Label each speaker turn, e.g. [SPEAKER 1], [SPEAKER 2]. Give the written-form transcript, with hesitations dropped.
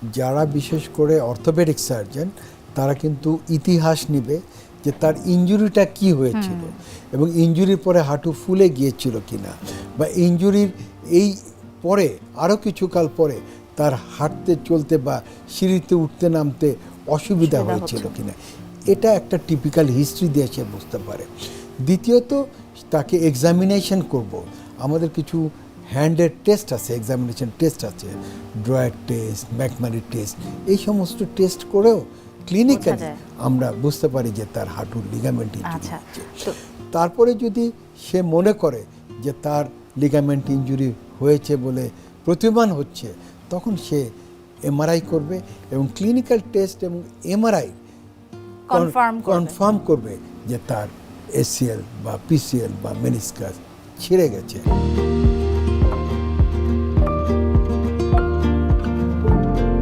[SPEAKER 1] যারা বিশেষ করে অর্থোপেডিক সার্জন তারা কিন্তু ইতিহাস নেবে যে তার ইনজুরিটা কি হয়েছিল এবং ইনজুরির পরে হাঁটু ফুলে গিয়েছিল কিনা বা ইনজুরির এই পরে আরও কিছুকাল পরে তার হাঁটতে চলতে বা সিঁড়িতে উঠতে নামতে অসুবিধা হয়েছিল কিনা, এটা একটা টিপিক্যাল হিস্ট্রি দিয়ে সে বুঝতে পারে। দ্বিতীয়ত তাকে এক্সামিনেশন করব, আমাদের কিছু হ্যান্ডের টেস্ট আছে, এক্সামিনেশন টেস্ট আছে, ড্রয়ার টেস্ট, ম্যাকমারি টেস্ট, এই সমস্ত টেস্ট করেও ক্লিনিক্যালি আমরা বুঝতে পারি যে তার হাঁটুর লিগামেন্ট ইনজুরি হচ্ছে। তারপরে যদি সে মনে করে যে তার লিগামেন্ট ইনজুরি হয়েছে বলে প্রতীয়মান হচ্ছে, তখন সে এমআরআই করবে এবং ক্লিনিক্যাল টেস্ট এবং এমআরআই কনফার্ম করবে যে তার এসিএল বা পিসিএল বা মেনিসকাস ছিঁড়ে গেছে।